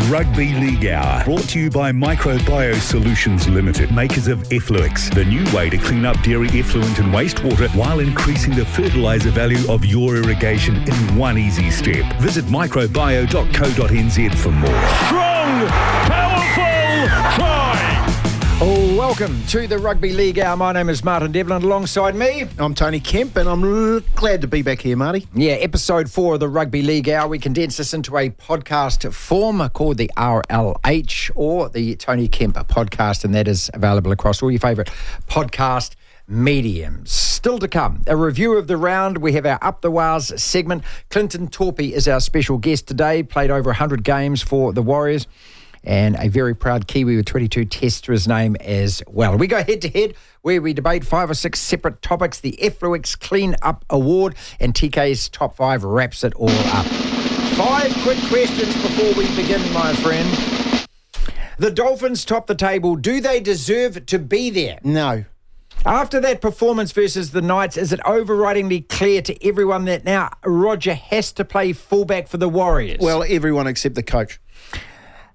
Rugby League Hour, brought to you by MicroBio Solutions Limited, makers of Effluix, the new way to clean up dairy effluent and wastewater while increasing the fertiliser value of your irrigation in one easy step. Visit microbio.co.nz for more. Strong, powerful, try! Oh, welcome to the Rugby League Hour. My name is Martin Devlin. Alongside me, I'm Tony Kemp, and I'm glad to be back here, Marty. Yeah, episode 4 of the Rugby League Hour. We condensed this into a podcast form called the RLH, or the Tony Kemp podcast, and that is available across all your favourite podcast mediums. Still to come, a review of the round. We have our Up the Wires segment. Clinton Toopi is our special guest today. Played over 100 games for the Warriors, and a very proud Kiwi with 22 tests to his name as well. We go head-to-head where we debate 5 or 6 separate topics. The Effluix Clean Up Award and TK's Top 5 wraps it all up. 5 quick questions before we begin, my friend. The Dolphins top the table. Do they deserve to be there? No. After that performance versus the Knights, is it overridingly clear to everyone that now Roger has to play fullback for the Warriors? Well, everyone except the coach.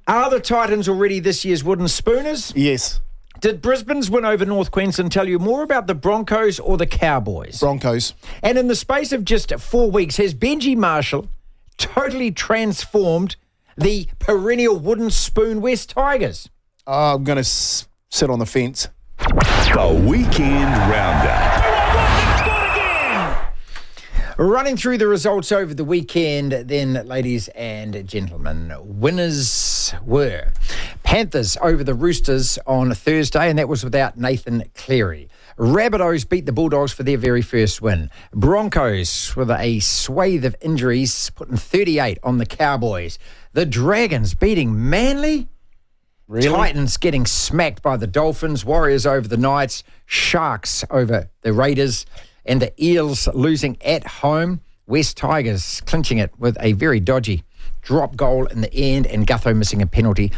Are the Titans already this year's wooden spooners? Yes. Did Brisbane's win over North Queensland tell you more about the Broncos or the Cowboys? Broncos. And in the space of just 4 weeks, has Benji Marshall totally transformed the perennial wooden spoon West Tigers? I'm going to sit on the fence. The Weekend Roundup. Running through the results over the weekend, then, ladies and gentlemen, winners were Panthers over the Roosters on Thursday, and that was without Nathan Cleary. Rabbitohs beat the Bulldogs for their very first win. Broncos, with a swathe of injuries, putting 38 on the Cowboys. The Dragons beating Manly. Really? Titans getting smacked by the Dolphins. Warriors over the Knights. Sharks over the Raiders. And the Eels losing at home. West Tigers clinching it with a very dodgy drop goal in the end, and Gutho missing a penalty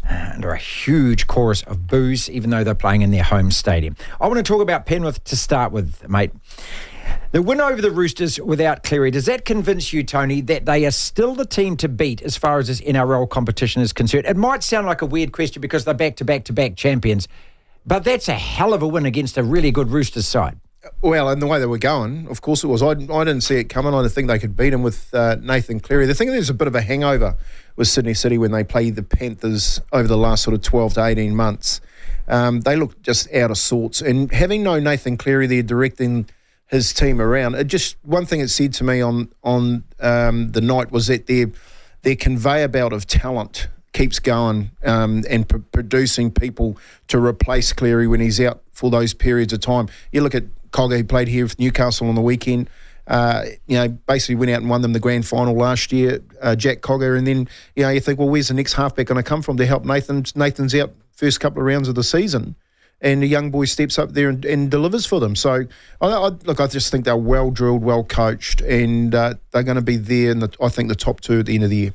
under a huge chorus of boos, even though they're playing in their home stadium. I want to talk about Penrith to start with, mate. The win over the Roosters without Cleary, does that convince you, Tony, that they are still the team to beat as far as this NRL competition is concerned? It might sound like a weird question because they're back-to-back-to-back champions, but that's a hell of a win against a really good Roosters side. Well, and the way they were going, of course it was. I didn't see it coming. I didn't think they could beat him with Nathan Cleary. The thing is, there's a bit of a hangover with Sydney City when they played the Panthers over the last sort of 12 to 18 months. They looked just out of sorts. And having no Nathan Cleary there directing his team around, one thing it said to me on the night was that their conveyor belt of talent keeps going and producing people to replace Cleary when he's out for those periods of time. You look at Cogger, who played here with Newcastle on the weekend, basically went out and won them the grand final last year, Jack Cogger, and then, you think, well, where's the next halfback going to come from to help Nathan? Nathan's out first couple of rounds of the season, and the young boy steps up there and delivers for them. So, I just think they're well-drilled, well-coached, and they're going to be there in I think the top 2 at the end of the year.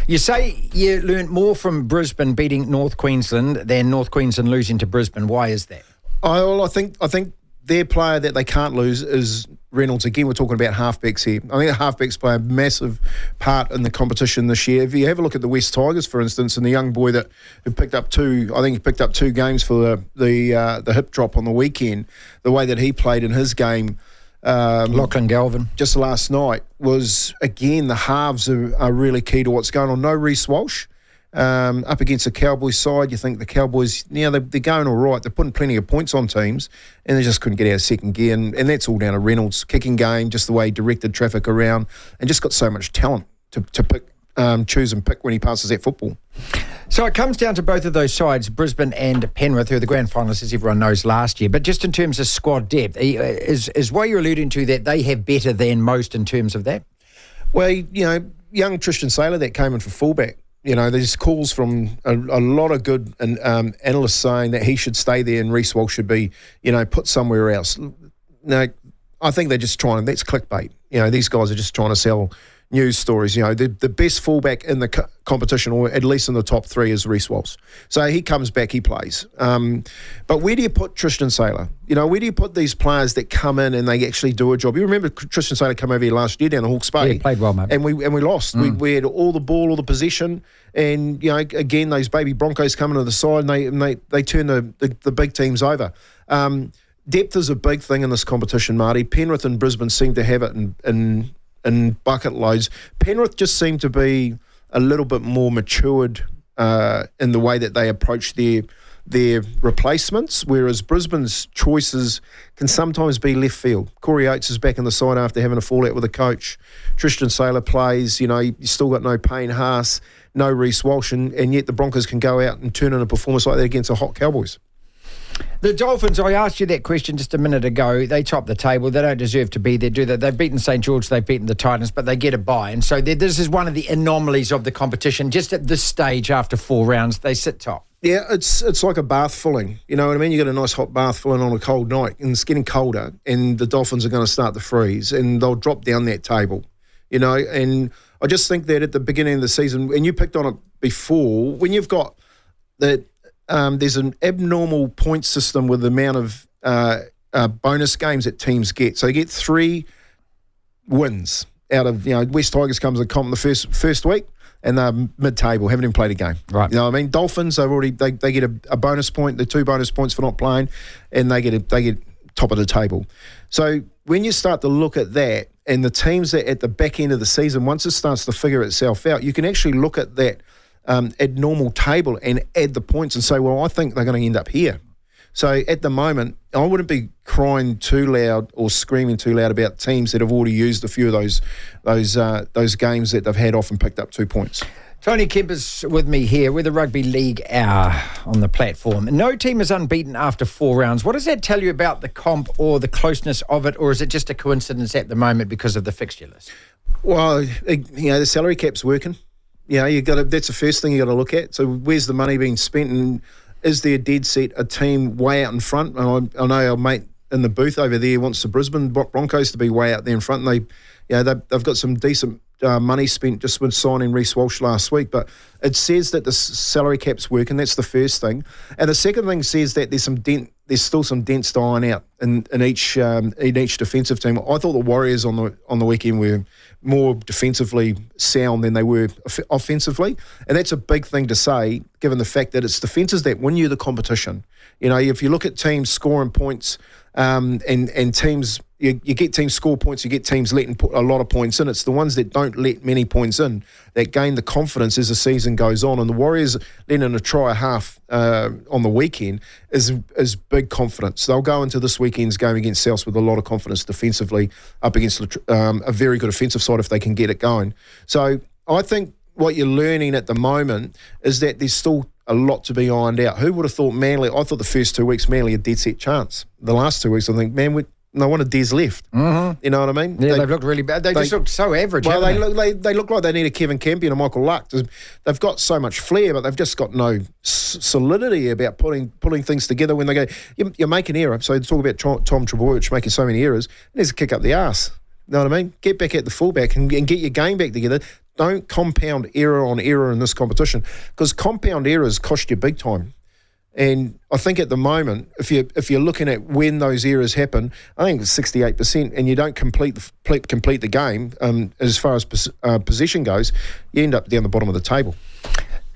You say you learnt more from Brisbane beating North Queensland than North Queensland losing to Brisbane. Why is that? I think their player that they can't lose is Reynolds. Again, we're talking about halfbacks here. I think the halfbacks play a massive part in the competition this year. If you have a look at the West Tigers, for instance, and the young boy who picked up 2 games for the hip drop on the weekend, the way that he played in his game, Lachlan Galvin, just last night, was, again, the halves are really key to what's going on. No Reece Walsh. Up against the Cowboys side, you think the Cowboys, they're going all right. They're putting plenty of points on teams, and they just couldn't get out of second gear. And that's all down to Reynolds' kicking game, just the way he directed traffic around, and just got so much talent to pick, choose and pick when he passes that football. So it comes down to both of those sides, Brisbane and Penrith, who are the grand finalists, as everyone knows, last year. But just in terms of squad depth, is what you're alluding to that they have better than most in terms of that? Well, young Tristan Saylor that came in for fullback. There's calls from a lot of good analysts saying that he should stay there and Reece Walsh should be, put somewhere else. No, I think they're just that's clickbait. These guys are just trying to sell news stories. You know, the best fullback in the competition, or at least in the top three, is Reece Walsh. So he comes back, he plays. But where do you put Tristan Saylor? You know, where do you put these players that come in and they actually do a job? You remember Tristan Saylor come over here last year down at Hawke's Bay. Yeah, he played well, mate. And we lost. We had all the ball, all the possession, and, you know, again, those baby Broncos coming to the side and they turn the big teams over. Depth is a big thing in this competition, Marty. Penrith and Brisbane seem to have it in bucket loads. Penrith just seem to be a little bit more matured in the way that they approach their replacements, whereas Brisbane's choices can sometimes be left field. Corey Oates is back in the side after having a fallout with a coach. Tristan Saylor plays. You know, you still got no Payne Haas, no Reece Walsh, and yet the Broncos can go out and turn in a performance like that against a hot Cowboys. The Dolphins, I asked you that question just a minute ago. They top the table. They don't deserve to be there, do they? They've beaten St. George, they've beaten the Titans, but they get a bye. And so this is one of the anomalies of the competition. Just at this stage, after 4 rounds, they sit top. Yeah, it's like a bath filling. You know what I mean? You get a nice hot bath filling on a cold night, and it's getting colder, and the Dolphins are going to start to freeze, and they'll drop down that table. You know, and I just think that at the beginning of the season, and you picked on it before, when you've got that. There's an abnormal point system with the amount of bonus games that teams get. So you get 3 wins out of, you know, West Tigers comes to comp in the first week, and they're mid-table, haven't even played a game. Right. You know what I mean? Dolphins, they get a bonus point, the 2 bonus points for not playing, and they get top of the table. So when you start to look at that, and the teams that at the back end of the season, once it starts to figure itself out, you can actually look at that abnormal table and add the points and say, well, I think they're going to end up here. So at the moment, I wouldn't be crying too loud or screaming too loud about teams that have already used a few of those games that they've had off and picked up 2 points. Tony Kemp is with me here with the Rugby League Hour on the platform. No team is unbeaten after 4 rounds. What does that tell you about the comp or the closeness of it, or is it just a coincidence at the moment because of the fixture list? Well, you know, the salary cap's working. You know, that's the first thing you got to look at. So where's the money being spent, and is there dead set a team way out in front? And I know our mate in the booth over there wants the Brisbane Broncos to be way out there in front. And they've got some decent money spent just with signing Reece Walsh last week. But it says that the salary cap's working. That's the first thing. And the second thing says that there's still some dents to iron out in each defensive team. I thought the Warriors on the weekend were more defensively sound than they were offensively, and that's a big thing to say given the fact that it's defences that win you the competition. You know, if you look at teams scoring points and teams, you get teams score points, you get teams letting put a lot of points in. It's the ones that don't let many points in that gain the confidence as the season goes on. And the Warriors letting in a try a half on the weekend is big confidence. They'll go into this weekend's game against South with a lot of confidence defensively up against a very good offensive side if they can get it going. So I think what you're learning at the moment is that there's still a lot to be ironed out. Who would have thought Manly? I thought the first 2 weeks Manly a dead set chance. The last 2 weeks I think, man, no wonder Des left. Mm-hmm. You know what I mean? Yeah, they've looked really bad. They just look so average. Well, they look like they need a Kevin Kempy and a Michael Luck. They've got so much flair, but they've just got no solidity about putting things together when they go. You make an error. So talk about Tom Trebojevic making so many errors. He needs to kick up the arse. You know what I mean? Get back at the fullback and get your game back together. Don't compound error on error in this competition, because compound errors cost you big time. And I think at the moment, if you're looking at when those errors happen, I think it's 68%, and you don't complete the game as far as possession goes, you end up down the bottom of the table.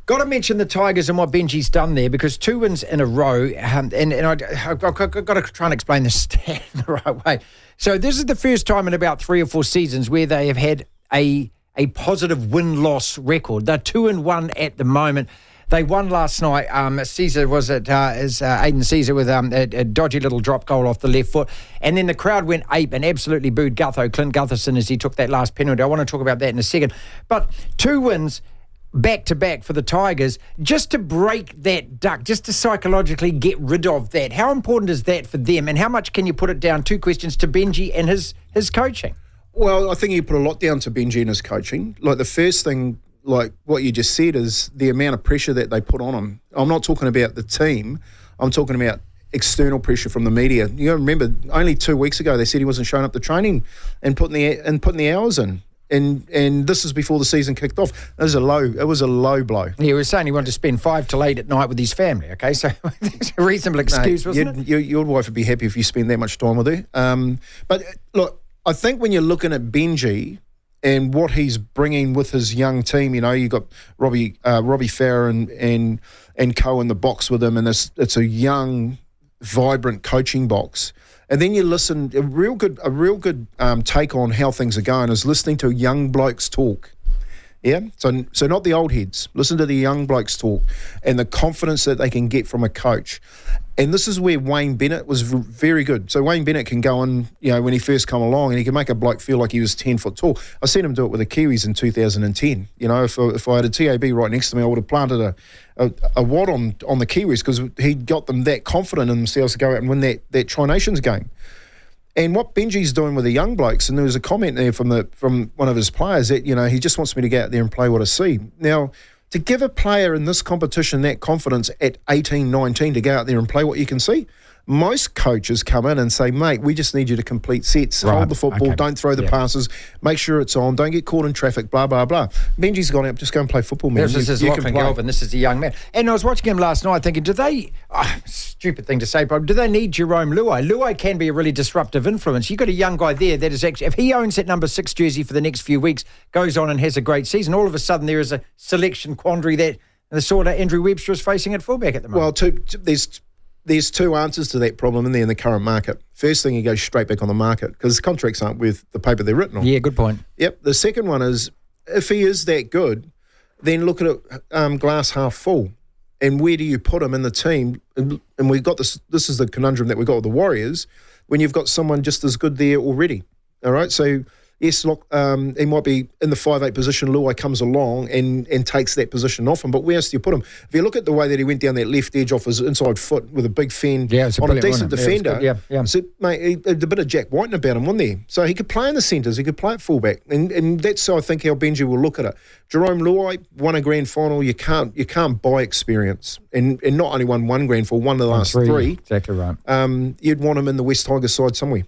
Got to mention the Tigers and what Benji's done there, because 2 wins in a row, and I've got to try and explain this stat the right way. So this is the first time in about 3 or 4 seasons where they have had a positive win-loss record. They're 2-1 at the moment. They won last night. Caesar was at Aiden Caesar with a dodgy little drop goal off the left foot, and then the crowd went ape and absolutely booed Clint Gutherson as he took that last penalty. I want to talk about that in a second. But 2 wins back-to-back for the Tigers, just to break that duck, just to psychologically get rid of that. How important is that for them, and how much can you put it down, 2 questions, to Benji and his coaching? Well, I think you put a lot down to Benji and his coaching. Like, the first thing, like what you just said, is the amount of pressure that they put on him. I'm not talking about the team. I'm talking about external pressure from the media. You remember, only 2 weeks ago, they said he wasn't showing up to training and putting the hours in. And this is before the season kicked off. It was a low blow. He was saying he wanted to spend 5 till 8 at night with his family, okay? So it's a reasonable excuse, wasn't it? Your wife would be happy if you spend that much time with her. But look, I think when you're looking at Benji and what he's bringing with his young team, you got Robbie Farah and Co in the box with him, and it's a young, vibrant coaching box. And then you listen, a real good take on how things are going is listening to young blokes talk. Yeah, so not the old heads. Listen to the young blokes talk and the confidence that they can get from a coach. And this is where Wayne Bennett was very good. So Wayne Bennett can go on, when he first come along, and he can make a bloke feel like he was 10 foot tall. I've seen him do it with the Kiwis in 2010. If I had a TAB right next to me, I would have planted a wad on the Kiwis because he got them that confident in themselves to go out and win that Tri-Nations game. And what Benji's doing with the young blokes, and there was a comment there from one of his players that, he just wants me to go out there and play what I see. Now, to give a player in this competition that confidence at 18, 19 to go out there and play what you can see, most coaches come in and say, mate, we just need you to complete sets, hold the football, don't throw the passes, make sure it's on, don't get caught in traffic, blah, blah, blah. Benji's gone out, just go and play football, man. This is Lachlan Galvin, this is a young man. And I was watching him last night thinking, stupid thing to say, but do they need Jerome Luai? Luai can be a really disruptive influence. You've got a young guy there that is actually, if he owns that number 6 jersey for the next few weeks, goes on and has a great season, all of a sudden there is a selection quandary that the sort of Andrew Webster is facing at fullback at the moment. Well, there's two answers to that problem in the current market. First thing, he goes straight back on the market because contracts aren't worth the paper they're written on. Yeah, good point. Yep. The second one is, if he is that good, then look at it glass half full. And where do you put him in the team? And we've got this is the conundrum that we've got with the Warriors, when you've got someone just as good there already. All right? So, yes, look, he might be in the 5'8" position. Luai comes along and takes that position off him. But where else do you put him? If you look at the way that he went down that left edge off his inside foot with a big fend on a decent defender, so, mate, he had a bit of Jack Whiten about him, wasn't there? So he could play in the centres, he could play at fullback, and that's I think how Benji will look at it. Jerome Luai won a grand final. You can't buy experience, and not only won one grand final, won the last three. Exactly right. You'd want him in the West Tigers side somewhere.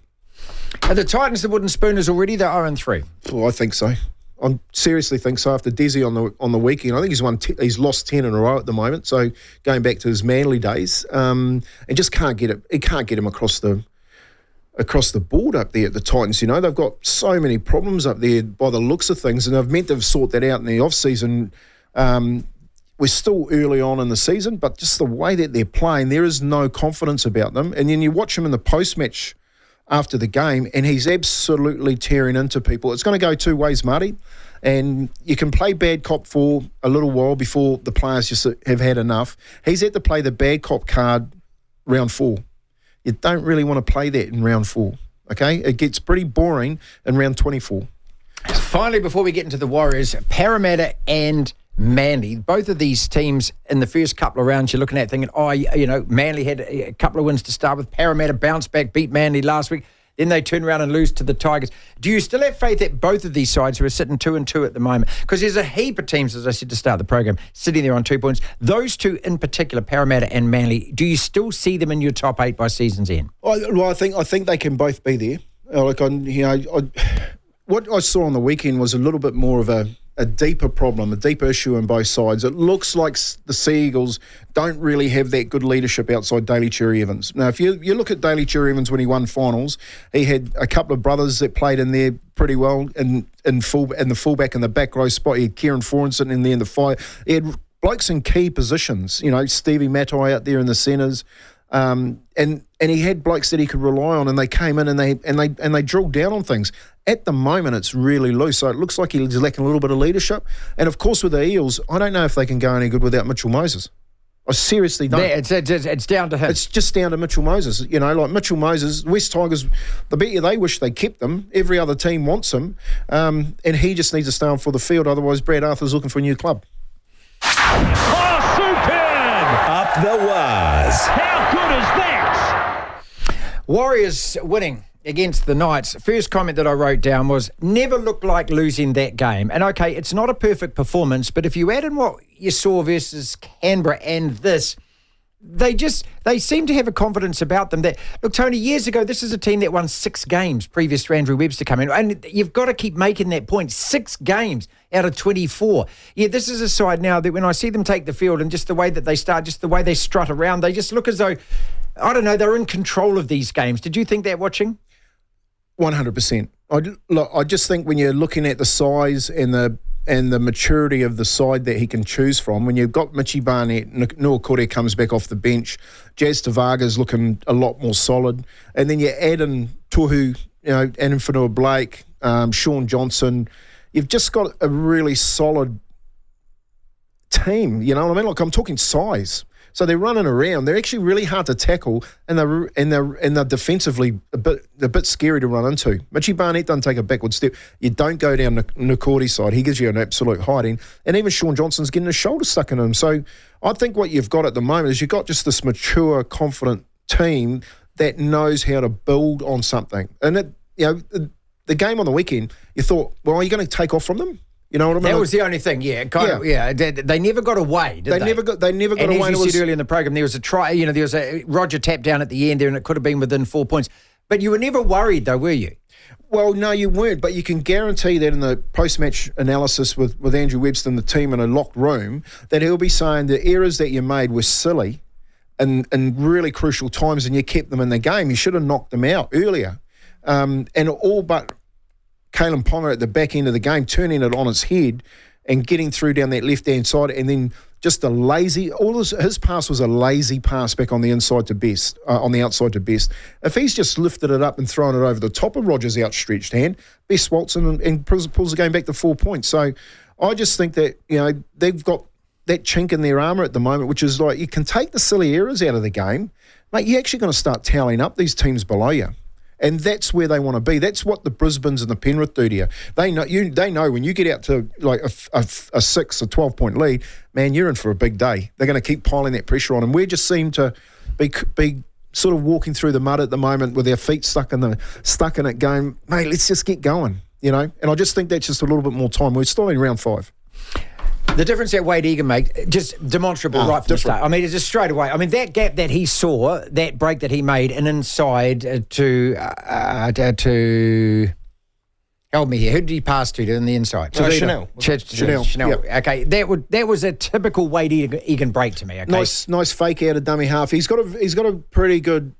Are the Titans the wooden spooners already? They're 0-3. Oh, I think so. I seriously think so. After Desi on the weekend, I think he's lost 10 in a row at the moment. So going back to his Manly days, and just can't get it. He can't get him across the board up there at the Titans. They've got so many problems up there by the looks of things, and they've meant to sort that out in the off season. We're still early on in the season, but just the way that they're playing, there is no confidence about them. And then you watch him in the post-match after the game, and he's absolutely tearing into people. It's going to go two ways, Marty, and you can play bad cop for a little while before the players just have had enough. He's had to play the bad cop card round 4. You don't really want to play that in round 4, okay? It gets pretty boring in round 24. Finally, before we get into the Warriors, Parramatta and Manly, both of these teams in the first couple of rounds you're looking at thinking, Manly had a couple of wins to start with. Parramatta bounced back, beat Manly last week. Then they turn around and lose to the Tigers. Do you still have faith that both of these sides who are sitting 2-2 at the moment, because there's a heap of teams, as I said to start the program, sitting there on 2 points. Those two in particular, Parramatta and Manly, do you still see them in your top 8 by season's end? Well, I think they can both be there. What I saw on the weekend was a little bit more of a deeper problem, a deeper issue on both sides. It looks like the Sea Eagles don't really have that good leadership outside Daly Cherry Evans. Now, if you look at Daly Cherry Evans when he won finals, he had a couple of brothers that played in there pretty well in the fullback and the back row spot. He had Kieran Foran sitting in there in the fire. He had blokes in key positions, Stevie Matai out there in the centres. And he had blokes that he could rely on, and they came in and they drilled down on things. At the moment, it's really loose, so it looks like he's lacking a little bit of leadership. And of course, with the Eels, I don't know if they can go any good without Mitchell Moses. I seriously don't. It's down to him. It's just down to Mitchell Moses. Like Mitchell Moses, West Tigers, I bet you they wish they kept him. Every other team wants him, and he just needs to stay on for the field. Otherwise, Brad Arthur's looking for a new club. Oh, superb! Up the Waz. How good is that? Warriors winning against the Knights. First comment that I wrote down was, never looked like losing that game. And okay, it's not a perfect performance, but if you add in what you saw versus Canberra and this, they seem to have a confidence about them that, look, Tony, years ago, this is a team that won 6 games previous to Andrew Webster coming in. And you've got to keep making that point. 6 games out of 24. Yeah, this is a side now that when I see them take the field and just the way that they start, just the way they strut around, they just look as though, I don't know, they're in control of these games. Did you think that watching? 100%. I just think when you're looking at the size and the maturity of the side that he can choose from, when you've got Mitchie Barnett, Nuakure comes back off the bench, Jazz Tavaga's looking a lot more solid, and then you add in Tohu, and Infinua Blake, Sean Johnson, you've just got a really solid team, you know what I mean? Like, I'm talking size. So they're running around. They're actually really hard to tackle, and they're defensively a bit scary to run into. Mitchie Barnett doesn't take a backward step. You don't go down the Nuakure side. He gives you an absolute hiding. And even Sean Johnson's getting his shoulder stuck in him. So I think what you've got at the moment is you've got just this mature, confident team that knows how to build on something. And the game on the weekend, you thought, well, are you going to take off from them? You know what I mean? That was the only thing, yeah. They never got away, did they? They never got away. And as you said earlier in the program, there was a try, there was a Roger tap down at the end there, and it could have been within 4 points. But you were never worried, though, were you? Well, no, you weren't. But you can guarantee that in the post-match analysis with Andrew Webster and the team in a locked room, that he'll be saying the errors that you made were silly and really crucial times, and you kept them in the game. You should have knocked them out earlier. And all but Kalen Ponga at the back end of the game, turning it on its head and getting through down that left-hand side, and then just a lazy, his pass was a lazy pass back on the inside to Best, on the outside to Best. If he's just lifted it up and thrown it over the top of Rogers' outstretched hand, Best waltz and pulls the game back to 4 points. So I just think that, they've got that chink in their armour at the moment, which is like, you can take the silly errors out of the game, mate, you're actually going to start tallying up these teams below you. And that's where they want to be. That's what the Brisbanes and the Penrith do to you. They know when you get out to like a 12-point lead, man, you're in for a big day. They're going to keep piling that pressure on. And we just seem to be sort of walking through the mud at the moment with our feet stuck in it going, mate, let's just get going, And I just think that's just a little bit more time. We're still in round 5. The difference that Wade Egan made, just demonstrable right from the start. I mean, it's just straight away. I mean, that gap that he saw, that break that he made, and inside to help me here. Who did he pass to in the inside? Chanel. Yep. Okay, that was a typical Wade Egan break to me. Okay, nice fake out of dummy half. He's got a pretty good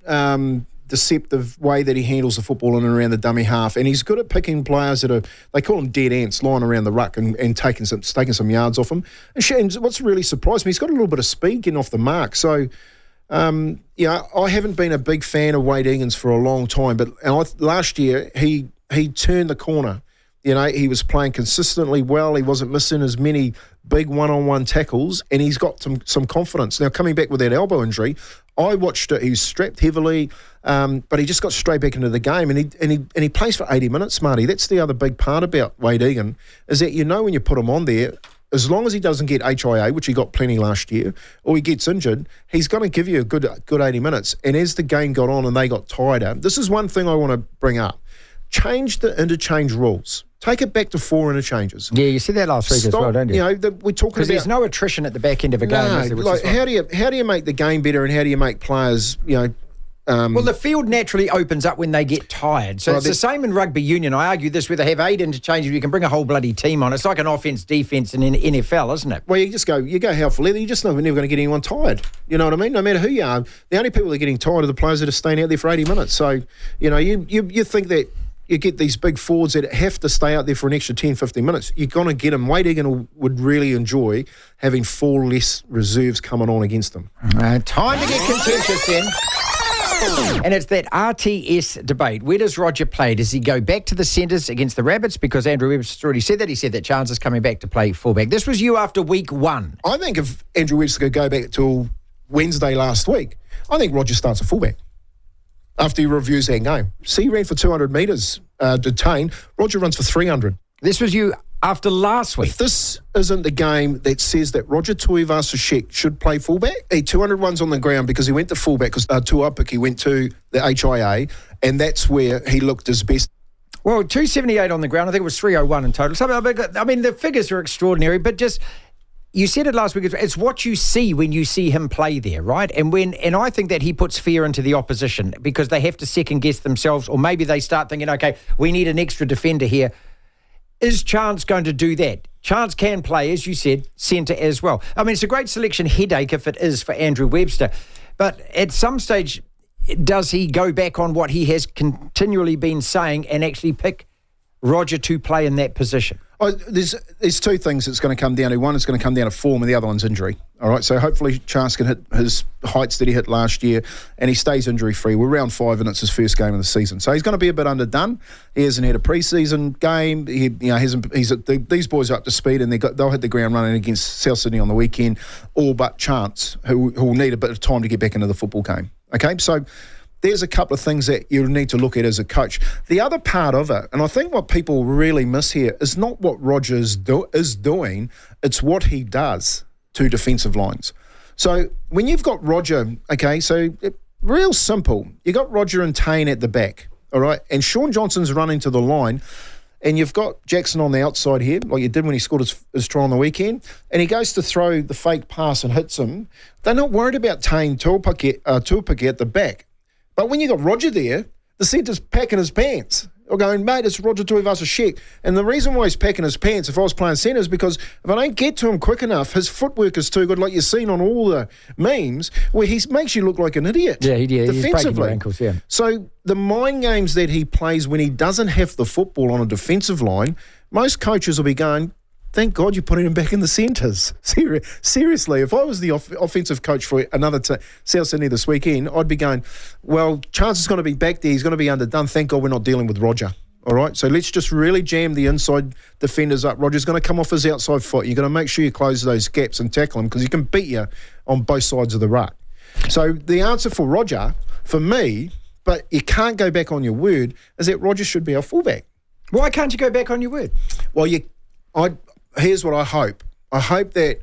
deceptive way that he handles the football in and around the dummy half, and he's good at picking players that they call them dead ants, lying around the ruck and taking some yards off him. And what's really surprised me, he's got a little bit of speed getting off the mark. So, I haven't been a big fan of Wade Egan's for a long time, but last year he turned the corner. He was playing consistently well. He wasn't missing as many big one-on-one tackles, and he's got some confidence. Now, coming back with that elbow injury, I watched it. He was strapped heavily, but he just got straight back into the game, and he plays for 80 minutes, Marty. That's the other big part about Wade Egan, is that when you put him on there, as long as he doesn't get HIA, which he got plenty last year, or he gets injured, he's going to give you a good 80 minutes. And as the game got on and they got tighter, this is one thing I want to bring up. Change the interchange rules. Take it back to 4 interchanges. Yeah, you said that last week as well, don't you? We're talking about, there's no attrition at the back end of a game. How do you make the game better, and how do you make players, well, the field naturally opens up when they get tired. So it's the same in rugby union. I argue this, where they have 8 interchanges, you can bring a whole bloody team on. It's like an offense, defense in NFL, isn't it? Well, you go hell for leather. You're just never going to get anyone tired. You know what I mean? No matter who you are, the only people that are getting tired are the players that are staying out there for 80 minutes. So, you think that you get these big forwards that have to stay out there for an extra 10, 15 minutes. You're going to get them. Wade Egan would really enjoy having 4 less reserves coming on against them. Time to get contentious then. And it's that RTS debate. Where does Roger play? Does he go back to the centres against the Rabbits? Because Andrew Webster's already said that. He said that Chance is coming back to play fullback. This was you after week 1. I think if Andrew Webster could go back till Wednesday last week, I think Roger starts a fullback after he reviews that game. See, he ran for 200 metres detained. Roger runs for 300. This was you after last week. If this isn't the game that says that Roger Tuivasa-Sheck should play fullback, he 200 runs on the ground because he went to fullback, because Tuapiki went to the HIA, and that's where he looked his best. Well, 278 on the ground. I think it was 301 in total. So, I mean, the figures are extraordinary, but just... you said it last week, it's what you see when you see him play there, right? And I think that he puts fear into the opposition because they have to second guess themselves, or maybe they start thinking, okay, we need an extra defender here. Is Chance going to do that? Chance can play, as you said, centre as well. I mean, it's a great selection headache if it is for Andrew Webster. But at some stage, does he go back on what he has continually been saying and actually pick Roger to play in that position? Oh, there's two things it's going to come down to. One is going to come down to form and the other one's injury. All right, so hopefully Chance can hit his heights that he hit last year and he stays injury-free. We're round 5 and it's his first game of the season. So he's going to be a bit underdone. He hasn't had a pre-season game. These boys are up to speed and they'll hit the ground running against South Sydney on the weekend, all but Chance, who will need a bit of time to get back into the football game. Okay, so there's a couple of things that you need to look at as a coach. The other part of it, and I think what people really miss here, is not what Roger is doing, it's what he does to defensive lines. So when you've got Roger, okay, so real simple, you got Roger and Tane at the back, all right, and Sean Johnson's running to the line, and you've got Jackson on the outside here, like you did when he scored his try on the weekend, and he goes to throw the fake pass and hits him. They're not worried about Tane Toopi at the back. But when you got Roger there, the centre's packing his pants. Or going, mate, it's Roger Tuivasa-Sheck. And the reason why he's packing his pants, if I was playing centre, is because if I don't get to him quick enough, his footwork is too good, like you've seen on all the memes, where he makes you look like an idiot. Yeah, he's breaking defensively. your ankles, yeah. So the mind games that he plays when he doesn't have the football on a defensive line, most coaches will be going, thank God you're putting him back in the centres. Seriously, if I was the offensive coach for another South Sydney this weekend, I'd be going, well, Chance is going to be back there. He's going to be underdone. Thank God we're not dealing with Roger. All right, so let's just really jam the inside defenders up. Roger's going to come off his outside foot. You're going to make sure you close those gaps and tackle him because he can beat you on both sides of the ruck. So the answer for Roger, for me, but you can't go back on your word, is that Roger should be our fullback. Why can't you go back on your word? Well, here's what I hope. I hope that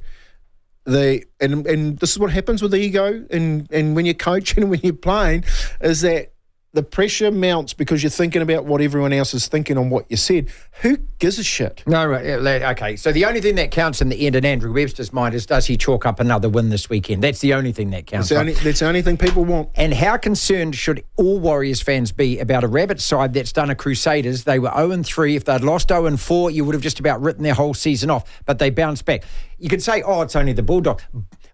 and this is what happens with ego and when you're coaching and when you're playing, is that the pressure mounts because you're thinking about what everyone else is thinking on what you said. Who gives a shit? No, right. Okay. So the only thing that counts in the end in Andrew Webster's mind is, does he chalk up another win this weekend? That's the only thing that counts. That's the only thing people want. And how concerned should all Warriors fans be about a Rabbit side that's done a Crusaders? They were 0-3. If they'd lost 0-4, you would have just about written their whole season off. But they bounced back. You could say, oh, it's only the Bulldogs.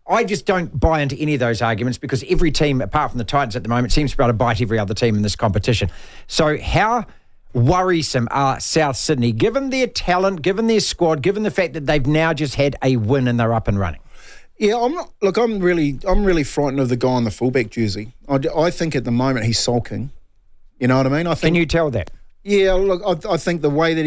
I just don't buy into any of those arguments because every team, apart from the Titans at the moment, seems to be able to bite every other team in this competition. So how worrisome are South Sydney, given their talent, given their squad, given the fact that they've now just had a win and they're up and running? Yeah, I'm really frightened of the guy in the fullback jersey. I think at the moment he's sulking. You know what I mean? Can you tell that? Yeah, look, I think the way that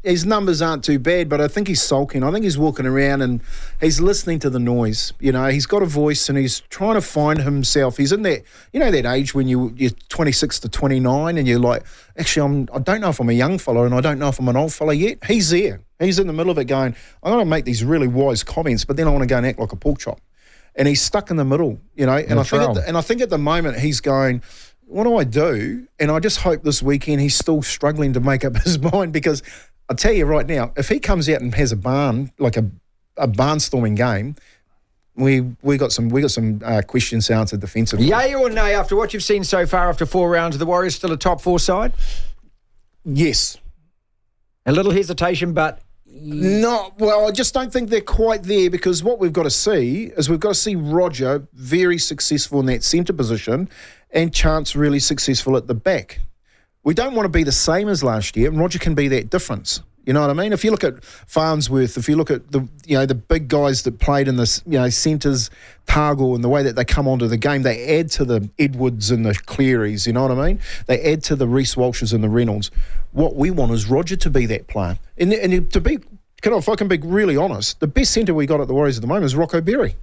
his numbers aren't too bad, but I think he's sulking. I think he's walking around and he's listening to the noise. You know, he's got a voice and he's trying to find himself. He's in that, that age when you're 26 to 29 and you're like, actually, I don't know if I'm a young fella and I don't know if I'm an old fella yet. He's there. He's in the middle of it going, I'm going to make these really wise comments, but then I want to go and act like a pork chop. And he's stuck in the middle, And I think at the moment he's going, what do I do? And I just hope this weekend he's still struggling to make up his mind, because I'll tell you right now, if he comes out and has a barnstorming game, we got some questions to answer defensively. Yay or nay, after what you've seen so far after 4 rounds, are the Warriors still a top 4 side? Yes. A little hesitation, but... No, well, I just don't think they're quite there, because what we've got to see is Roger very successful in that centre position and Chance really successful at the back. We don't want to be the same as last year, and Roger can be that difference. You know what I mean? If you look at Farnsworth, if you look at the big guys that played in this, centres, Targall, and the way that they come onto the game, they add to the Edwards and the Clearys, you know what I mean? They add to the Reece Walshes and the Reynolds. What we want is Roger to be that player. And to be, if I can be really honest, the best centre we got at the Warriors at the moment is Rocco Berry.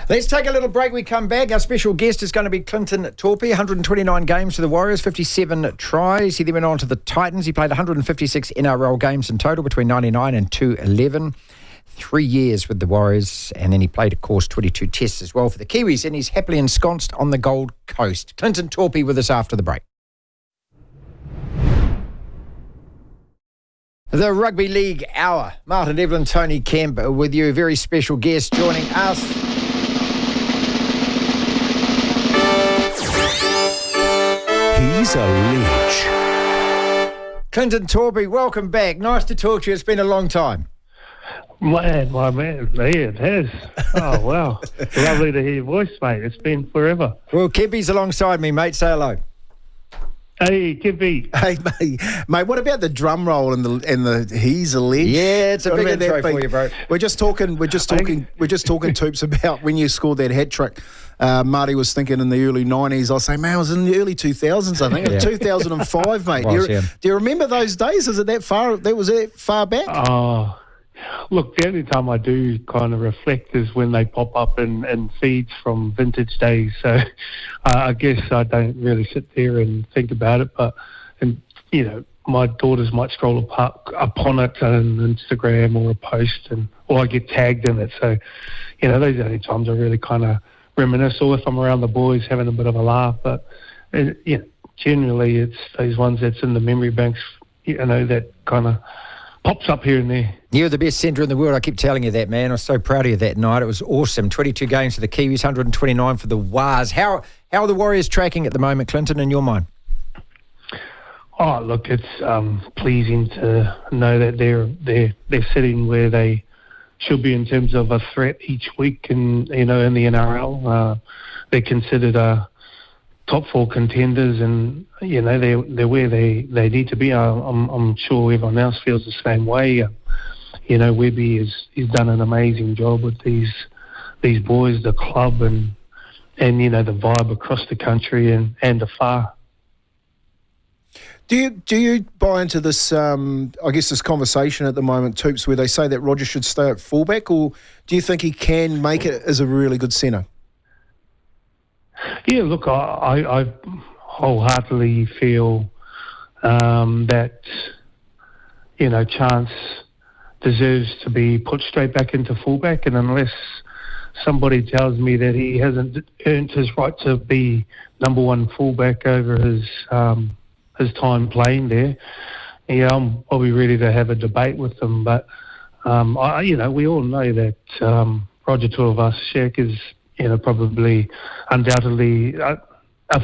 Let's take a little break. We come back. Our special guest is going to be Clinton Toopi. 129 games for the Warriors, 57 tries. He then went on to the Titans. He played 156 NRL games in total between 99 and 2011. 3 years with the Warriors, and then he played, of course, 22 tests as well for the Kiwis, and he's happily ensconced on the Gold Coast. Clinton Toopi with us after the break. The Rugby League Hour. Martin Devlin, Tony Kemp with you. A very special guest joining us. He's a ledge. Clinton Toopi, welcome back. Nice to talk to you. It's been a long time. Man, my man, yeah, it has. Oh, wow. Lovely to hear your voice, mate. It's been forever. Well, Kempy's alongside me, mate. Say hello. Hey, Kempy. Hey, mate, what about the drum roll and the he's a ledge? Yeah, it's a What big about intro that for you, bro. We're just talking Toops about when you scored that hat trick. Marty was thinking in the early 90s. I was saying, man, it was in the early 2000s, I think. Yeah. 2005, mate. Was, yeah. Do you remember those days? Is it that far? That was that far back? Oh, look, the only time I do kind of reflect is when they pop up in feeds from vintage days. So I guess I don't really sit there and think about it. But, my daughters might scroll upon it on Instagram or a post, or I get tagged in it. So, those are the only times I really kind of reminisce, or if I'm around the boys having a bit of a laugh. But, generally it's those ones that's in the memory banks, that kind of pops up here and there. You're the best centre in the world. I keep telling you that, man. I was so proud of you that night. It was awesome. 22 games for the Kiwis, 129 for the Wars. How are the Warriors tracking at the moment, Clinton, in your mind? Oh, look, it's pleasing to know that they're sitting where they should be in terms of a threat each week, in the NRL. They're considered top four contenders, and they're where they need to be. I'm sure everyone else feels the same way. Webby has done an amazing job with these boys, the club, and the vibe across the country and afar. Do you buy into this? This conversation at the moment, Toops, where they say that Roger should stay at fullback, or do you think he can make it as a really good centre? Yeah, look, I wholeheartedly feel that Chance deserves to be put straight back into fullback, and unless somebody tells me that he hasn't earned his right to be number one fullback over his time playing there, I'll be ready to have a debate with them. But we all know that Roger Tuivasa-Sheck is probably undoubtedly a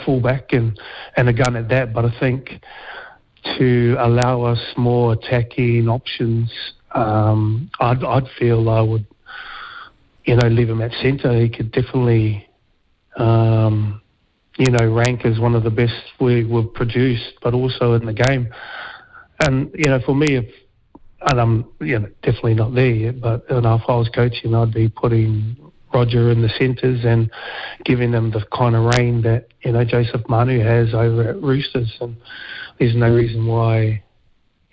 fullback and a gun at that. But I think to allow us more attacking options, I'd feel I would, leave him at centre. He could definitely, rank as one of the best we've produced, but also in the game. And, for me, and I'm definitely not there yet, but if I was coaching, I'd be putting Roger in the centres and giving them the kind of reign that, Joseph Manu has over at Roosters. And there's no reason why,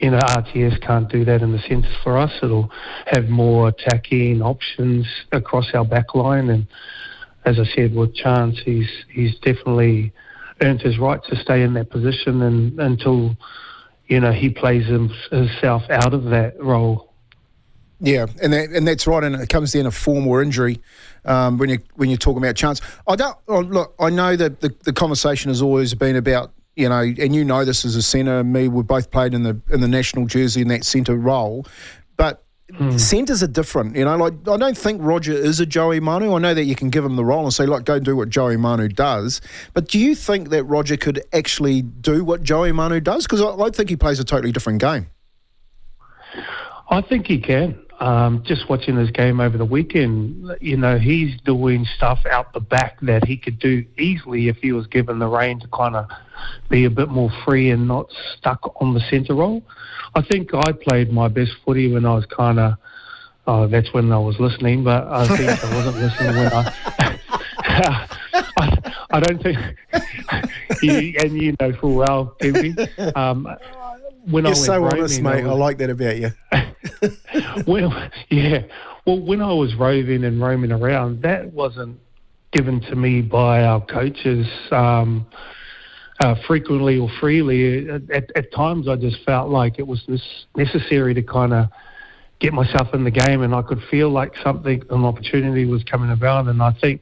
RTS can't do that in the centres for us. It'll have more attacking options across our back line. And as I said, with Chance, he's definitely earned his right to stay in that position until, he plays himself out of that role. Yeah, and that's right, and it comes down to form or injury when you're talking about Chance. I know that the conversation has always been about, and this as a centre, and me, we both played in the national jersey in that centre role, but centres are different. I don't think Roger is a Joey Manu. I know that you can give him the role and say, go do what Joey Manu does, but do you think that Roger could actually do what Joey Manu does? Because I think he plays a totally different game. I think he can. Just watching his game over the weekend, he's doing stuff out the back that he could do easily if he was given the rein to kind of be a bit more free and not stuck on the centre role. I think I played my best footy when I was kind of, that's when I was listening, but I think I wasn't listening when I don't think, you know full well, Kempy, when You're I went so roaming, honest, mate. I like that about you. Well, when I was roving and roaming around, that wasn't given to me by our coaches frequently or freely. At times, I just felt like it was necessary to kind of get myself in the game, and I could feel like an opportunity was coming about. And I think,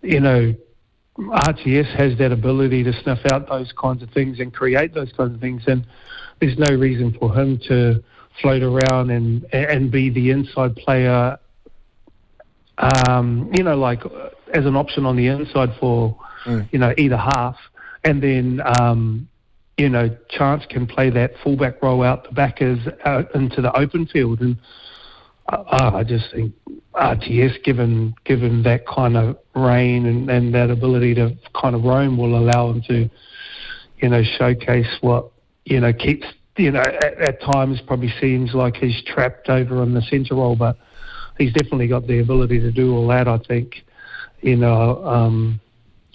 RTS has that ability to sniff out those kinds of things and create those kinds of things. And there's no reason for him to float around and be the inside player, like as an option on the inside for, either half. And then, Chance can play that fullback role out the back out into the open field. And I just think RTS, given that kind of reign and that ability to kind of roam, will allow him to, showcase what, keeps, at times probably seems like he's trapped over in the centre role, but he's definitely got the ability to do all that, I think.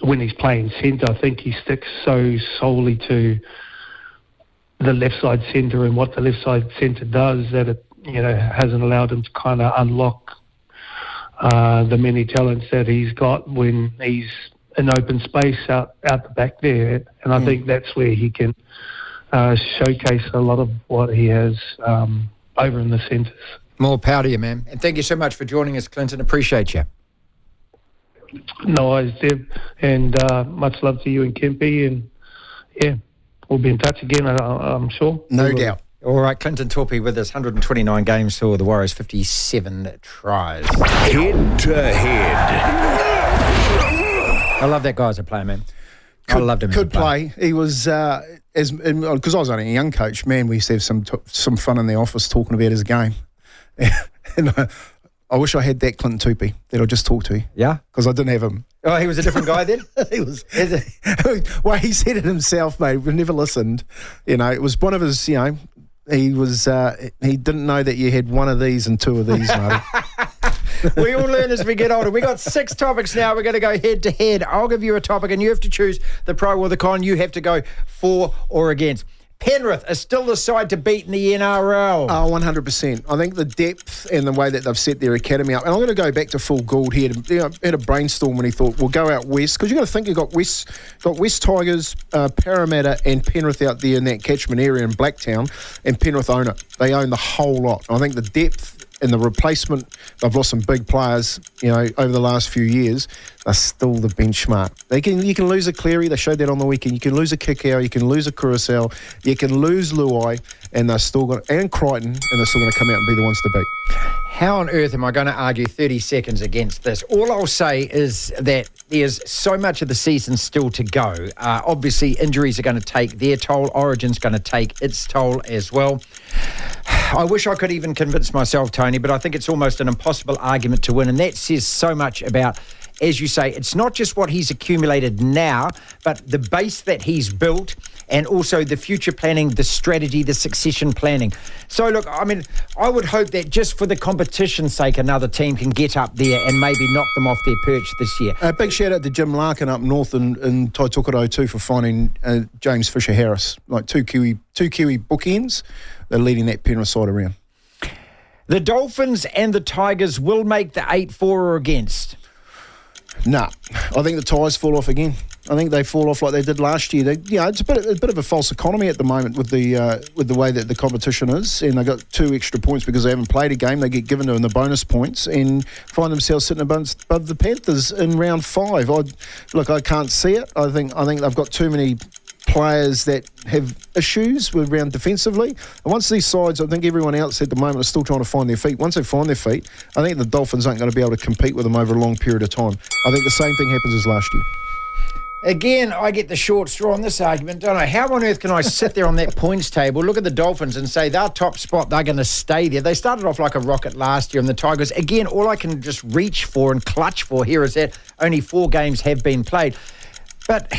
When he's playing centre, I think he sticks so solely to the left side centre and what the left side centre does that it, hasn't allowed him to kind of unlock the many talents that he's got when he's in open space out the back there. And I think that's where he can showcase a lot of what he has over in the centres. More power to you, man. And thank you so much for joining us, Clinton. Appreciate you. No worries, Deb. And much love to you and Kempy. And, we'll be in touch again, I'm sure. No doubt. All right, Clinton Toopi with us, 129 games for the Warriors, 57 tries. Head to head. I love that guy as a player, man. I loved him as a Could player. play. He was, because I was only a young coach, man, we used to have some fun in the office talking about his game. And I wish I had that Clinton Toopi that I just talked to. Yeah? Because I didn't have him. Oh, he was a different guy then? He was. Well, he said it himself, mate. We never listened. It was one of his, he was, he didn't know that you had one of these and two of these, Marty. We all learn as we get older. We got 6 topics now. We're going to go head to head. I'll give you a topic and you have to choose the pro or the con. You have to go for or against. Penrith are still the side to beat in the NRL. Oh, 100%. I think the depth and the way that they've set their academy up. And I'm going to go back to Phil Gould. He had a brainstorm when he thought, we'll go out west. Because you've got to think you've got West Tigers, Parramatta and Penrith out there in that catchment area in Blacktown. And Penrith own it. They own the whole lot. I think the depth and the replacement, they've lost some big players, over the last few years. They're still the benchmark. You can lose a Cleary, they showed that on the weekend. You can lose a Kikau, you can lose a Curacao, you can lose Luai, and they're still and Crichton, and they're still going to come out and be the ones to beat. How on earth am I going to argue 30 seconds against this? All I'll say is that there's so much of the season still to go. Obviously, injuries are going to take their toll. Origin's going to take its toll as well. I wish I could even convince myself, Tony, but I think it's almost an impossible argument to win. And that says so much about, as you say, it's not just what he's accumulated now, but the base that he's built and also the future planning, the strategy, the succession planning. So, look, I mean, I would hope that just for the competition's sake, another team can get up there and maybe knock them off their perch this year. A big shout out to Jim Larkin up north in Taitokerau too for finding James Fisher-Harris, like two Kiwi bookends. They're leading that Penrith side around. The Dolphins and the Tigers will make the 8-4 or against. Nah, I think the Tigers fall off again. I think they fall off like they did last year. It's a bit of a false economy at the moment with the way that the competition is, and they got 2 extra points because they haven't played a game. They get given to them the bonus points and find themselves sitting above the Panthers in round 5. I can't see it. I think they've got too many players that have issues around defensively. And once these sides, I think everyone else at the moment is still trying to find their feet. Once they find their feet, I think the Dolphins aren't going to be able to compete with them over a long period of time. I think the same thing happens as last year. Again, I get the short straw on this argument, don't I? How on earth can I sit there on that points table, look at the Dolphins and say their top spot, they're going to stay there? They started off like a rocket last year, and the Tigers, again, all I can just reach for and clutch for here is that only 4 games have been played. But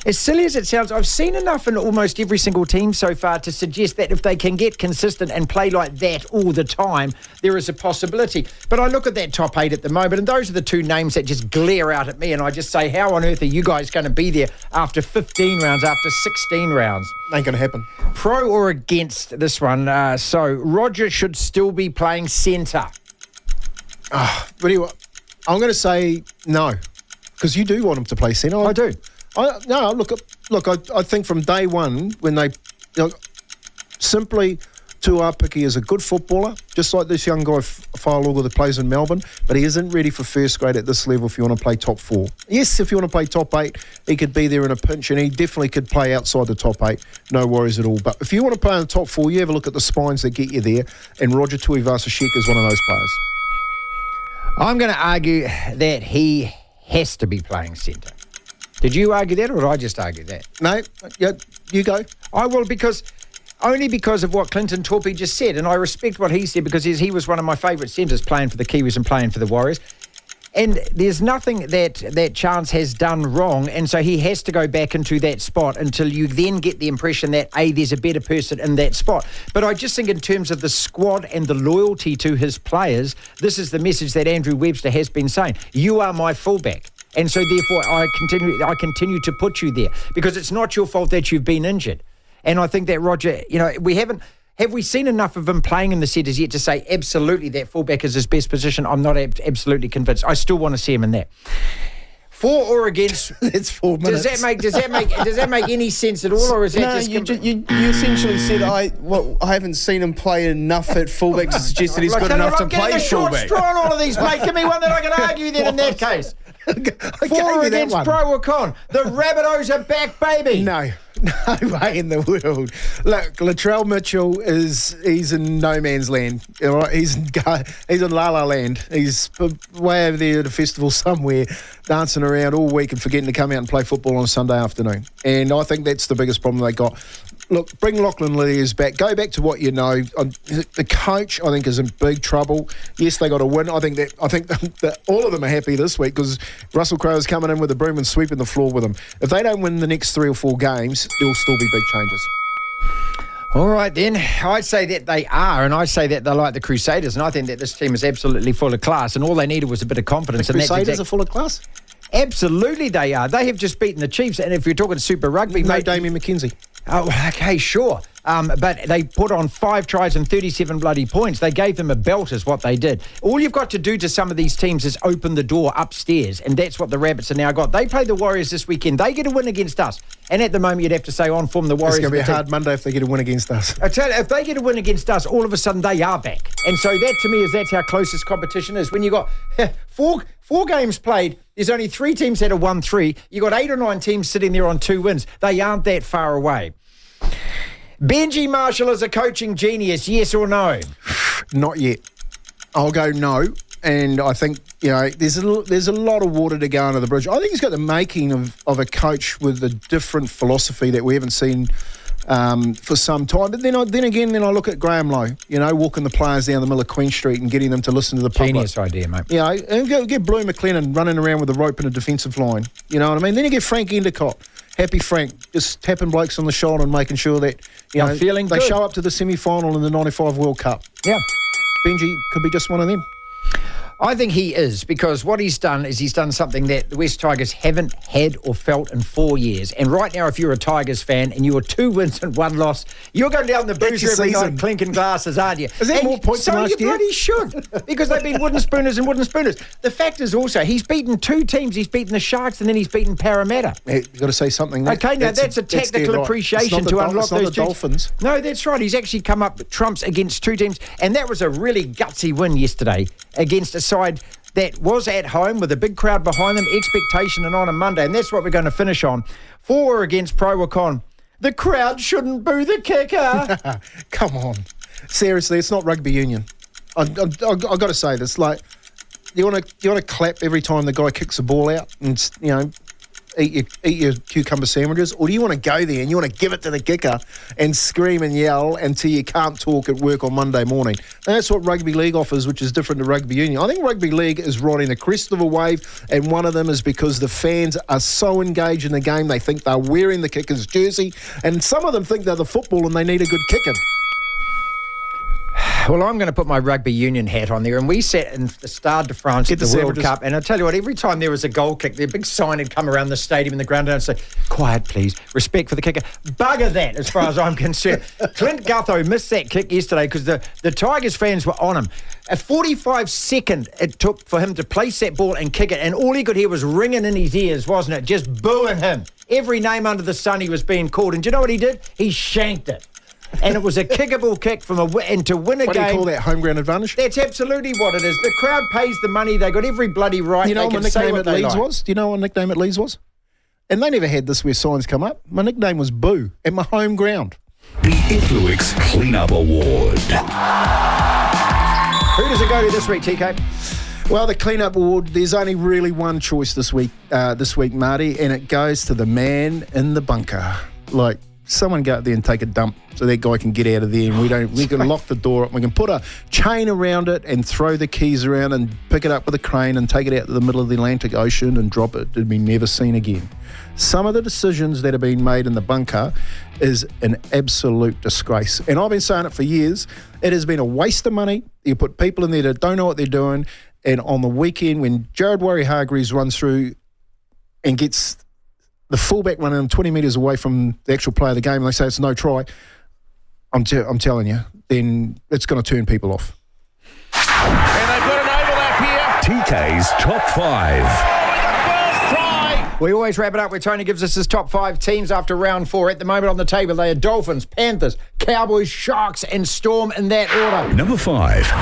as silly as it sounds, I've seen enough in almost every single team so far to suggest that if they can get consistent and play like that all the time, there is a possibility. But I look at that top 8 at the moment, and those are the 2 names that just glare out at me, and I just say, how on earth are you guys going to be there after 15 rounds, after 16 rounds? Ain't going to happen. Pro or against this one? So Roger should still be playing centre. I'm going to say no, because you do want him to play centre. I do. I think from day one when they simply Tuapiki is a good footballer, just like this young guy, Whālogo, that plays in Melbourne, but he isn't ready for first grade at this level if you want to play top 4. Yes, if you want to play top 8, he could be there in a pinch, and he definitely could play outside the top 8. No worries at all. But if you want to play in the top 4, you have a look at the spines that get you there, and Roger Tuivasa-Sheck is one of those players. I'm going to argue that he has to be playing centre. Did you argue that, or did I just argue that? No, yeah, you go. I will, only because of what Clinton Toopi just said, and I respect what he said because he was one of my favourite centres playing for the Kiwis and playing for the Warriors. And there's nothing that Chance has done wrong, and so he has to go back into that spot until you then get the impression that, there's a better person in that spot. But I just think in terms of the squad and the loyalty to his players, this is the message that Andrew Webster has been saying. You are my fullback. And so therefore I continue to put you there because it's not your fault that you've been injured. And I think that Roger, have we seen enough of him playing in the centres yet to say absolutely that fullback is his best position? I'm not absolutely convinced. I still want to see him in that. For or against? It's 4 minutes. Does that make any sense at all, or is that you essentially said I haven't seen him play enough at fullback to suggest that he's good enough to play fullback. Straw on all of these, mate. Give me one that I can argue then in that case. For or against, pro or con? The Rabbitohs are back, baby. No way in the world. Look, Latrell Mitchell he's in no man's land. All right? He's in La La Land. He's way over there at a festival somewhere, dancing around all week and forgetting to come out and play football on a Sunday afternoon. And I think that's the biggest problem they got. Look, bring Lachlan Lilliers back. Go back to what you know. The coach, I think, is in big trouble. Yes, they got a win. I think that all of them are happy this week because Russell Crowe is coming in with a broom and sweeping the floor with them. If they don't win the next 3 or 4 games, there will still be big changes. All right, then. I'd say that they are, and I say that they're like the Crusaders, and I think that this team is absolutely full of class, and all they needed was a bit of confidence. The Crusaders are full of class? Absolutely they are. They have just beaten the Chiefs, and if you're talking Super Rugby... No, Damien McKenzie. Oh, okay, sure. But they put on 5 tries and 37 bloody points. They gave them a belt is what they did. All you've got to do to some of these teams is open the door upstairs, and that's what the Rabbits have now got. They play the Warriors this weekend. They get a win against us. And at the moment, you'd have to say on form the Warriors... It's going to be a hard Monday if they get a win against us. I tell you, if they get a win against us, all of a sudden they are back. And so that, to me, that's how close this competition is. When you got four games played, there's only 3 teams that have won 3. You got 8 or 9 teams sitting there on 2 wins. They aren't that far away. Benji Marshall is a coaching genius, yes or no? Not yet. I'll go no. And I think, there's a lot of water to go under the bridge. I think he's got the making of a coach with a different philosophy that we haven't seen for some time. But then I look at Graham Lowe, walking the players down the middle of Queen Street and getting them to listen to the public. Genius idea, mate. And get Blue McLennan running around with a rope in a defensive line. You know what I mean? Then you get Frank Endicott. Happy Frank, just tapping blokes on the shoulder and making sure that feeling they good. show up to the semi-final in the 95 World Cup. Yeah. Benji could be just one of them. I think he is, because what he's done is he's done something that the West Tigers haven't had or felt in 4 years. And right now, if you're a Tigers fan and you're 2 wins and 1 loss, you're going down the boozer every night clinking glasses, aren't you? Is that more points than last year? So you bloody should, because they've been wooden spooners and wooden spooners. The fact is also, he's beaten 2 teams. He's beaten the Sharks and then he's beaten Parramatta. Hey, you've got to say something. Okay, now that's a tactical appreciation to unlock those Dolphins. No, that's right. He's actually come up with trumps against 2 teams, and that was a really gutsy win yesterday against a side that was at home with a big crowd behind them, expectation, and on a Monday. And that's what we're going to finish on. For or against, pro or con? The crowd shouldn't boo the kicker. Come on. Seriously, it's not rugby union. I've got to say this. Like, you want to clap every time the guy kicks the ball out and, eat your cucumber sandwiches, or do you want to go there and you want to give it to the kicker and scream and yell until you can't talk at work on Monday morning? And that's what rugby league offers, which is different to rugby union. I think rugby league is riding the crest of a wave, and one of them is because the fans are so engaged in the game, they think they're wearing the kicker's jersey, and some of them think they're the football and they need a good kicking. Well, I'm going to put my rugby union hat on there, and we sat in the Stade de France at the World Cup, and I tell you what, every time there was a goal kick, the big sign had come around the stadium in the ground and say, quiet please, respect for the kicker. Bugger that, as far as I'm concerned. Clint Gutho missed that kick yesterday because the Tigers fans were on him. A 45-second it took for him to place that ball and kick it, and all he could hear was ringing in his ears, wasn't it? Just booing him. Every name under the sun he was being called, and do you know what he did? He shanked it. and it was a kickable kick and to win a What game. do you call that, home ground advantage? That's absolutely what it is. The crowd pays the money. They got every bloody right. You know they what my can say nickname what at they Leeds like. was? Do you know what my nickname at Leeds was? And they never had this where signs come up. My nickname was Boo at my home ground. The Ifluix Cleanup Award. Who does it go to this week, TK? Well, the cleanup award, there's only really one choice this week, Marty, and it goes to the man in the bunker. Like, someone go out there and take a dump so that guy can get out of there, and we can lock the door up. We can put a chain around it and throw the keys around and pick it up with a crane and take it out to the middle of the Atlantic Ocean and drop it to be never seen again. Some of the decisions that are being made in the bunker is an absolute disgrace. And I've been saying it for years. It has been a waste of money. You put people in there that don't know what they're doing. And on the weekend, when Jared Warry-Hargreaves runs through and gets the fullback running 20 metres away from the actual play of the game, and they say it's no try, I'm telling you, then it's going to turn people off. And they've got an overlap here. TK's Top 5. We always wrap it up where Tony gives us his top 5 teams after round 4. At the moment on the table, they are Dolphins, Panthers, Cowboys, Sharks and Storm in that order. Number 5.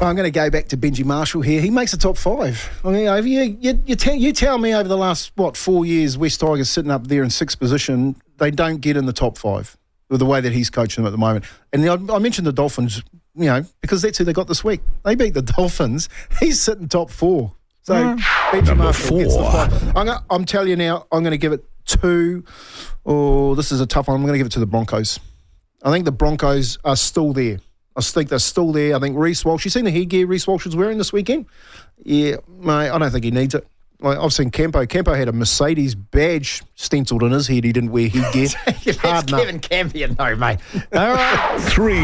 I'm going to go back to Benji Marshall here. He makes the top 5. I mean, you tell me over the last, 4 years, West Tigers sitting up there in 6th position, they don't get in the top 5 with the way that he's coaching them at the moment. And I mentioned the Dolphins, because that's who they got this week. They beat the Dolphins. He's sitting top 4. So Benji Number Marshall gets the 4. 5. I'm telling you now, I'm going to give it to, this is a tough one. I'm going to give it to the Broncos. I think the Broncos are still there. I think they're still there. I think Reece Walsh, you seen the headgear Reece Walsh was wearing this weekend? Yeah, mate, I don't think he needs it. Like, I've seen Campo. Campo had a Mercedes badge stenciled in his head. He didn't wear headgear. That's Kevin Campion, no, mate. All right. 3.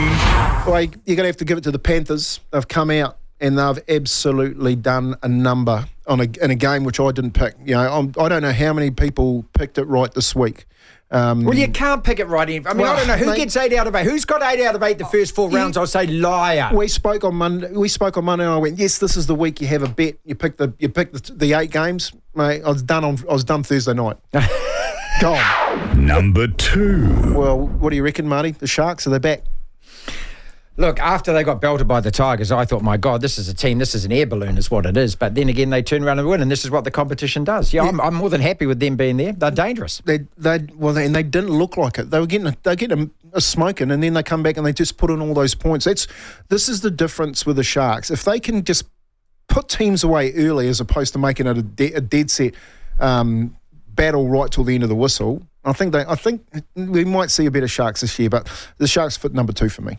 Like, you're going to have to give it to the Panthers. They've come out and they've absolutely done a number in a game which I didn't pick. I don't know how many people picked it right this week. Well, you can't pick it right in. I mean, I don't know who gets 8 out of 8. Who's got 8 out of 8 the first 4 rounds? I'll say liar. We spoke on Monday, and I went, yes, this is the week you have a bet. You pick the 8 games, mate. I was done Thursday night. Gone. Number 2. Well, what do you reckon, Marty? The Sharks, are they back? Look, after they got belted by the Tigers, I thought, my God, this is a team, this is an air balloon is what it is. But then again, they turn around and win, and this is what the competition does. Yeah, I'm more than happy with them being there. They're dangerous. They didn't look like it. They were getting a smoking, and then they come back and they just put in all those points. This is the difference with the Sharks. If they can just put teams away early as opposed to making it a dead set battle right till the end of the whistle, I think we might see a bit of Sharks this year, but the Sharks fit number 2 for me.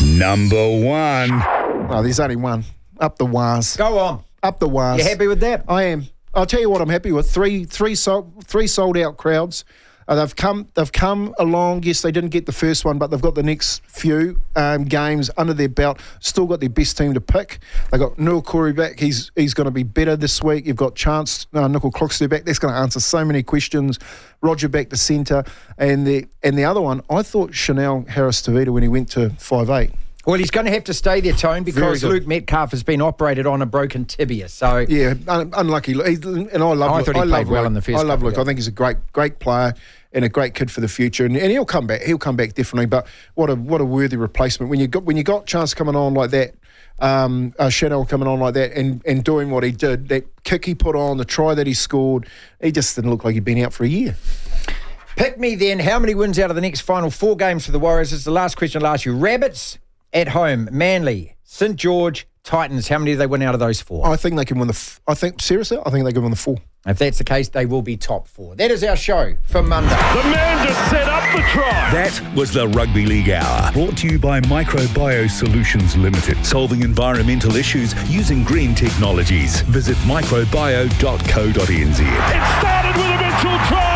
Number 1. No, there's only one. Up the wires. Go on. Up the wires. You happy with that? I am. I'll tell you what I'm happy with. Three sold out crowds. They've come along. Yes, they didn't get the first one, but they've got the next few games under their belt. Still got their best team to pick. They've got Noel Corey back. He's going to be better this week. You've got Chance Nickel Clockster back. That's going to answer so many questions. Roger back to centre, and the other one, I thought Chanel Harris-Tavita when he went to 5'8". Well, he's going to have to stay there, Tone, because Luke Metcalf has been operated on a broken tibia. So yeah, unlucky. And I love. I thought he played well in the first. I love Luke. I think he's a great player and a great kid for the future, and he'll come back. He'll come back definitely. But what a worthy replacement when you got Chance coming on like that, Chanel coming on like that, and doing what he did. That kick he put on, the try that he scored, he just didn't look like he'd been out for a year. Pick me then. How many wins out of the next final 4 games for the Warriors? It's the last question I'll ask you. Rabbits at home, Manly, St George, Titans. How many do they win out of those 4? I think they can win seriously, I think they can win the 4. If that's the case, they will be top 4. That is our show for Monday. The man just set up the try. That was the Rugby League Hour, brought to you by MicroBio Solutions Limited, solving environmental issues using green technologies. Visit microbio.co.nz. It started with a Mitchell try.